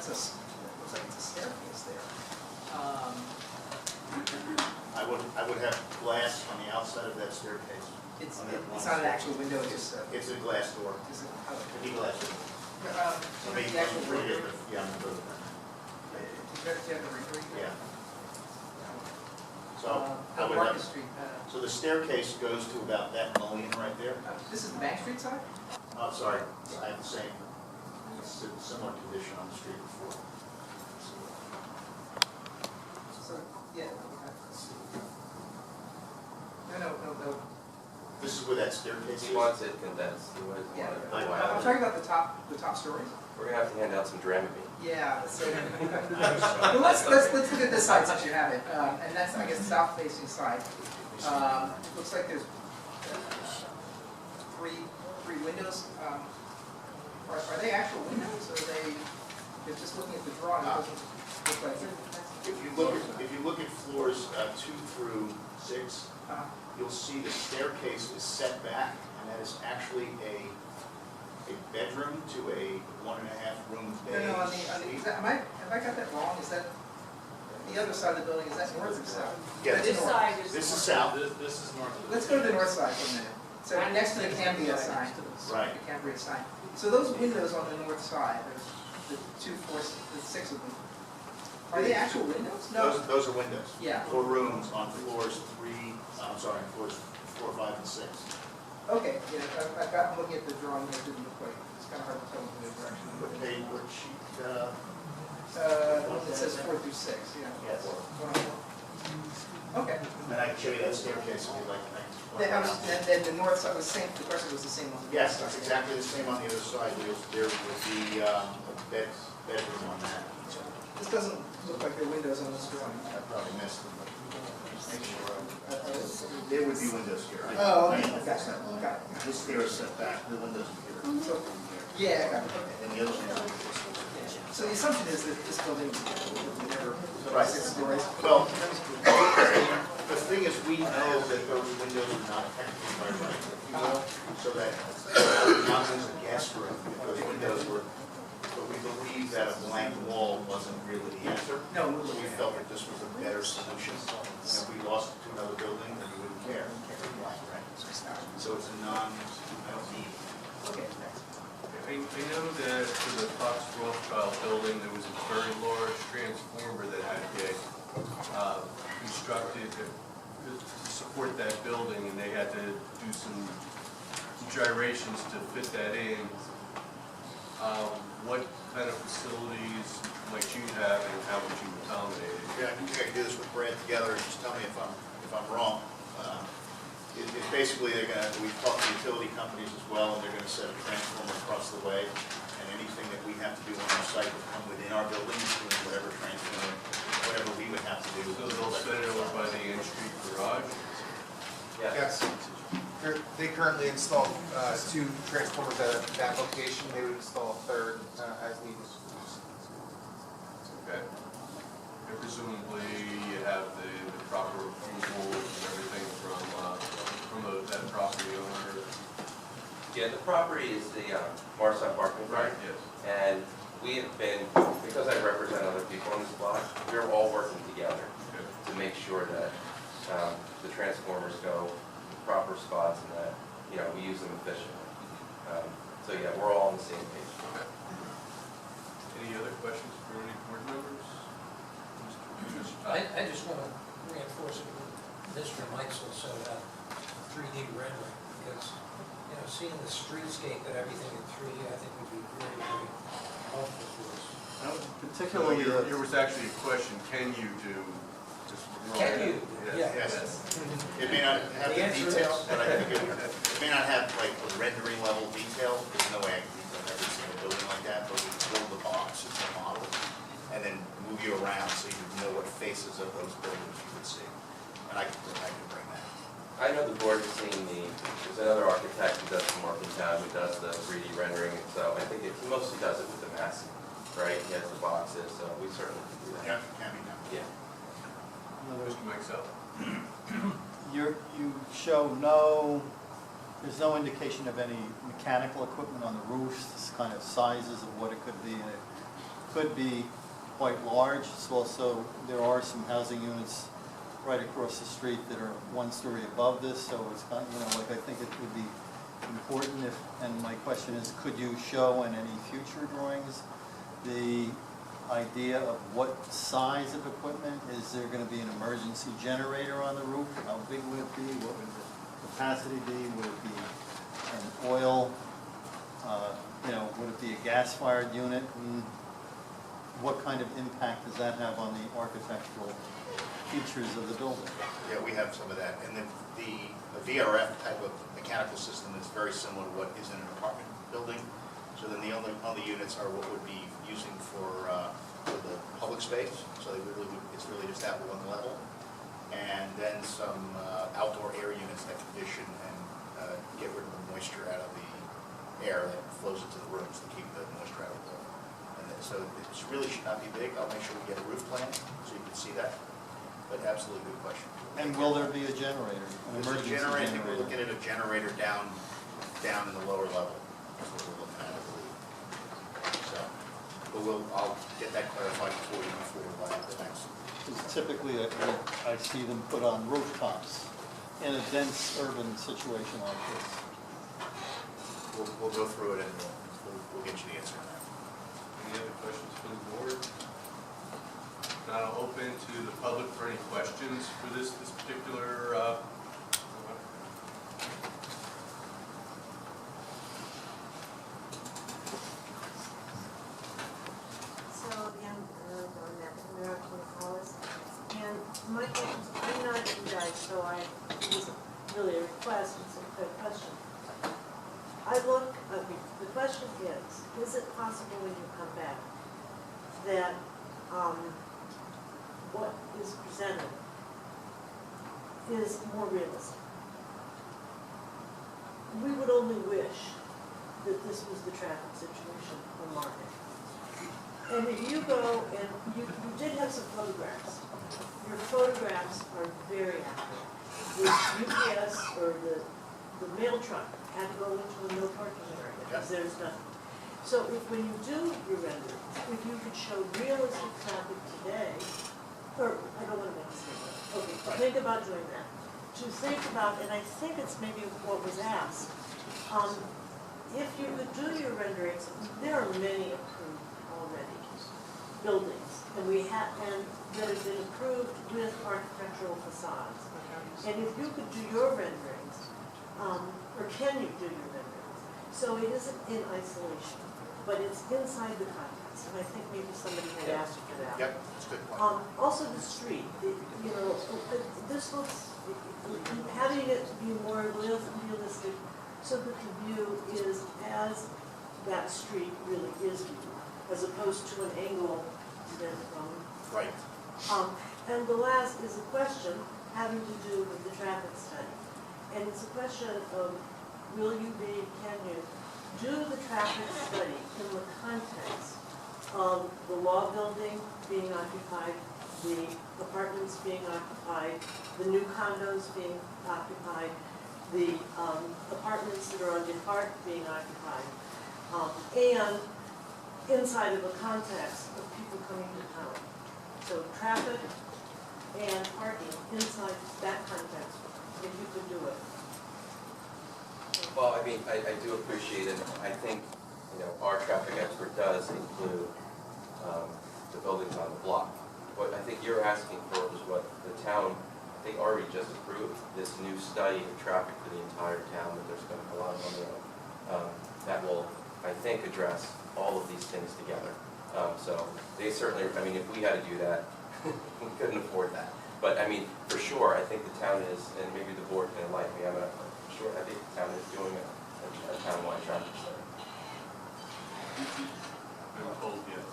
looks like it's a staircase there. I would have glass on the outside of that staircase. It's On that not long an actual window, it's a, It's a glass door. is it, It'd be glass door. so maybe the actual window. Yeah, I'm good with Do you have the rendering? that. Yeah. So I On would Market have, Street, so the staircase goes to about that mullion right there. this is the Bank Street side? Oh, sorry, I have the same, it's a similar condition on the street before. So, yeah. No. This is where that staircase He is. wants it condensed. He wants Yeah, it I'm talking about the top stories. We're gonna have to hand out some Dramamine. Yeah, so, well, let's look at this side since you have it, and that's, I guess, the south facing side. Looks like there's three windows. Are they actual windows, or are they're just looking at the drawing, it doesn't look like If you look at floors 2 through 6, you'll see the staircase is set back, and that is actually a bedroom to a 1.5-room bay. No, have I got that wrong? Is that, the other side of the building, is that north or south? Yeah, That's This north. side is. This is south. This is north of the. Let's go to the north side for a minute. So next to the Cambria sign. Right. The Cambria sign. So those windows on the north side, there's the 6 of them. Are they actual windows? No. Those are windows. Yeah. 4 rooms on floors 4, 5, and 6. Okay, yeah, I'm looking at the drawing here, it didn't look like, it's kind of hard to tell in the direction. What page, what sheet? It says 4 through 6, yeah. Yes. Okay. And I can show you that staircase if you'd like. And then the north side was the same, the rest was the same on the north Yes, side. it's exactly the same on the other side. There would be a bedroom on that. This doesn't look like there are windows on this drawing. I probably missed them, but make sure. There would be windows here. Oh, okay, got it. This here is set back, the windows are here. So, yeah, got it, okay. And the other one. So the assumption is that this building will never Right. 6 stories. Well, the thing is, we know that those windows are not technically by right, if you will, so that not as a guest room, if those windows were, but we believe that a blank wall wasn't really the answer. No, So we felt that this was a better solution. And if we lost it to another building, then we wouldn't care. So it's a I don't need. Okay, next. I know that for the Fox Rothschild building, there was a very large transformer that had to get constructed to support that building, and they had to do some gyrations to fit that in. What kind of facilities might you have, and how would you accommodate it? Yeah, I think I can do this with Brad together, and just tell me if I'm wrong. It's basically, we've talked to utility companies as well, and they're gonna set a transformer across the way, and anything that we have to do on our site would come within our building, doing whatever transformer, whatever we would have to do. So they'll set it over by the N Street garage? Yes. They currently install 2 transformers at that location. They would install a third as needed. Okay. And presumably you have the proper approval and everything from that property owner? Yeah, the property is the Morristown parking lot. Yes. And we have been, because I represent other people on this block, we're all working together Okay. to make sure that the transformers go in the proper spots and that, we use them efficiently. So yeah, we're all on the same page. Okay. Any other questions for any board members? I just want to reinforce what Mr. Meisel said about 3D rendering, because, seeing the streetscape and everything in 3D, I think would be very, very helpful for us. Particularly, there was actually a question, can you do just? Can you? Yes. Yeah. Yes. It may not have the details, but I think it may not have like a rendering level detail. There's no way I can detail every single building like that, but we build the box, it's a model, and then move you around so you know what faces of those buildings you would see. And I can bring that. I know the board has seen there's another architect who does some work in town who does the 3D rendering, so I think he mostly does it with the massing, right? He has the boxes, so we certainly can do that. Yeah, can be done. Yeah. Mr. Mixell? You show there's no indication of any mechanical equipment on the roofs, this kind of sizes of what it could be. And it could be quite large. It's also, there are some housing units right across the street that are one story above this, so it's kind of, you know, like I think it would be important if, and my question is, could you show in any future drawings the idea of what size of equipment? Is there going to be an emergency generator on the roof? How big would it be? What would the capacity be? Would it be an oil, you know, would it be a gas-fired unit? And what kind of impact does that have on the architectural features of the building? Yeah, we have some of that, and then the VRF type of mechanical system is very similar to what is in an apartment building. So then the other units are what would be using for the public space. So they really would, it's really just that one level, and then some outdoor air units that condition and get rid of the moisture out of the air that flows into the rooms to keep the moisture out of the room. And then, so it really should not be big. I'll make sure we get a roof plan so you can see that. But absolutely good question. And will there be a generator, an There's a emergency generator. I think generator? we're looking at a generator down in the lower level. That's what we're looking at, I believe. So, but I'll get that clarified for you before the next. Because typically I see them put on rooftops in a dense urban situation like this. We'll go through it and we'll get you the answer on that. Any other questions for the board? Now I'll open to the public for any questions for this particular. So again, going back to the American College, and my question is, I'm not you guys, so it was really a request, it's a good question. The question is it possible when you come back that what is presented is more realistic? We would only wish that this was the traffic situation on Market. And if you go, and you did have some photographs. Your photographs are very accurate. The UPS or the mail truck had to go into a no parking area because there's nothing. So when you do your renderings, if you could show realistic traffic today, or I don't want to make a statement. Okay, think about doing that. To think about, and I think it's maybe what was asked, if you could do your renderings, there are many approved already buildings, and that have been approved with architectural facades. And if you could do your renderings, or can you do your renderings? So it isn't in isolation, but it's inside the context, and I think maybe somebody had asked for that. Yep, that's a good point. Also the street, you know, this looks, having it be more realistic so that the view is as that street really is viewed, as opposed to an angle that, Right. and the last is a question having to do with the traffic study. And it's a question of, can you do the traffic study in the context of the law building being occupied, the apartments being occupied, the new condos being occupied, the apartments that are on Descartes being occupied, and inside of a context of people coming to town. So traffic and parking inside that context, if you could do it. Well, I mean, I do appreciate it. I think, you know, our traffic expert does include the buildings on the block. What I think you're asking for is what the town, I think, already just approved, this new study of traffic for the entire town that there's going to be a lot of money on. That will, I think, address all of these things together. So they certainly, I mean, if we had to do that, we couldn't afford that. But I mean, for sure, I think the town is, and maybe the board can enlighten me, I think the town is doing a town-wide traffic study. I'm told yes.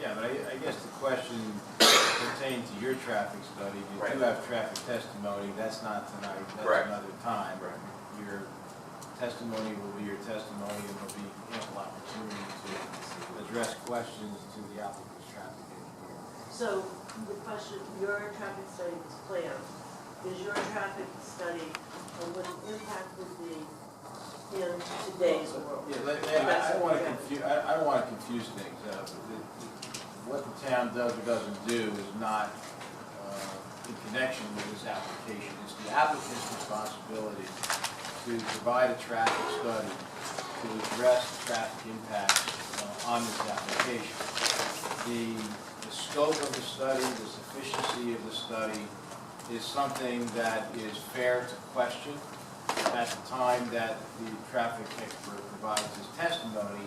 Yeah, but I guess the question pertains to your traffic study. You Right. do have traffic testimony, that's not tonight, that's Correct. another time. Right. Your testimony will be your testimony, and there'll be ample opportunity to address questions to the applicant's traffic engineer. So the question, your traffic study was planned. Is your traffic study and what the impact would be in today's world? Yeah, I don't want to confuse things. The what the town does or doesn't do is not in connection with this application. It's the applicant's responsibility to provide a traffic study to address traffic impacts on this application. The scope of the study, the sufficiency of the study is something that is fair to question at the time that the traffic expert provides his testimony.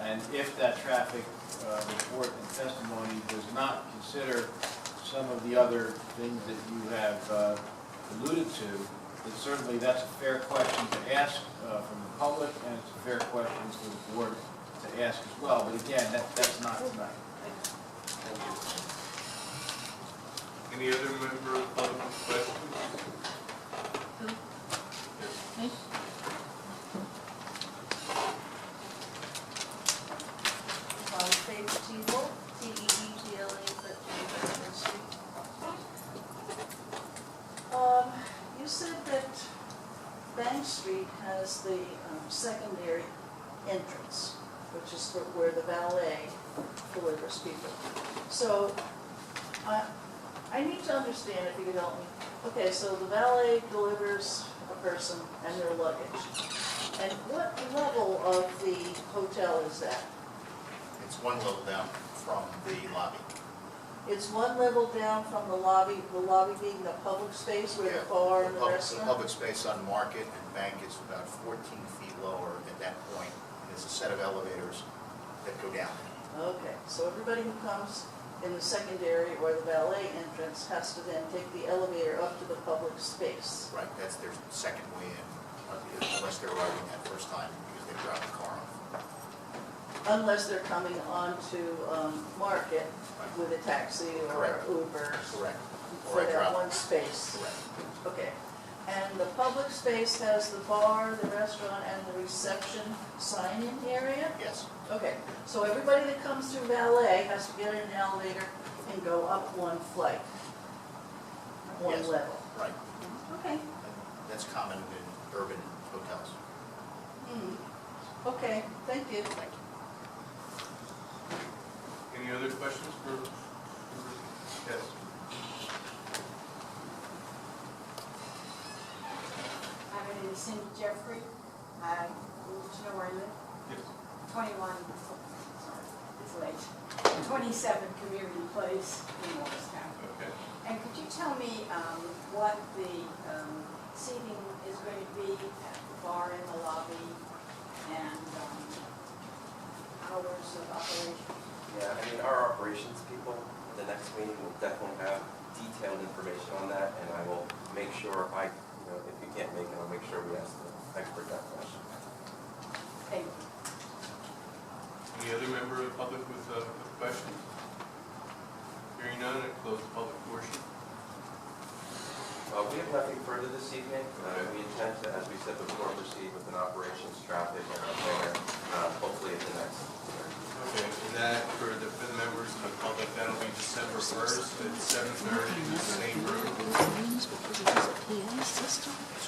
And if that traffic report and testimony does not consider some of the other things that you have alluded to, then certainly that's a fair question to ask from the public, and it's a fair question for the board to ask as well. But again, that's not tonight. Any other member of the public with questions? Yes. Faith Teeble, T-E-E-T-L-E, but Street. You said that Bank Street has the secondary entrance, which is where the valet delivers people. So, I need to understand, if you could help me. Okay, so the valet delivers a person and their luggage. And what level of the hotel is that? It's one level down from the lobby. It's one level down from the lobby being the public space where the bar and the The restaurant? public space on Market and Bank is about 14 feet lower at that point. And there's a set of elevators that go down. Okay, so everybody who comes in the secondary or the valet entrance has to then take the elevator up to the public space. Right, that's their second way in, unless they're arriving that first time because they dropped the car off. Unless they're coming onto Market with a taxi or Correct. Uber. Correct. For Or I that drop. one space. Correct. Okay. And the public space has the bar, the restaurant, and the reception sign-in area? Yes. Okay, so everybody that comes through valet has to get in an elevator and go up one flight, one Yes. level. Right. Okay. And that's common in urban hotels. Okay, thank you. Thank you. Any other questions for? Yes. My name is Cindy Jeffrey. I moved to know where I live. Yes. 21, sorry, it's late. 27 Community Place in Morristown. Okay. And could you tell me what the seating is going to be at the bar in the lobby and hours of operation? Yeah, I mean, our operations people, the next meeting will definitely have detailed information on that, and I will make sure if you can't make it, I'll make sure we ask the expert that question. Thank you. Any other member of the public with questions? Hearing none, I close the public portion. We have nothing further this evening. We intend to, as we said before, proceed with an operations traffic and a planner, hopefully at the next hearing. Okay, and that for the members of the public, that'll be December 1st at 7:30 in the same room.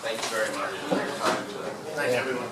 Thank you very much for your time today. Thank you, everyone.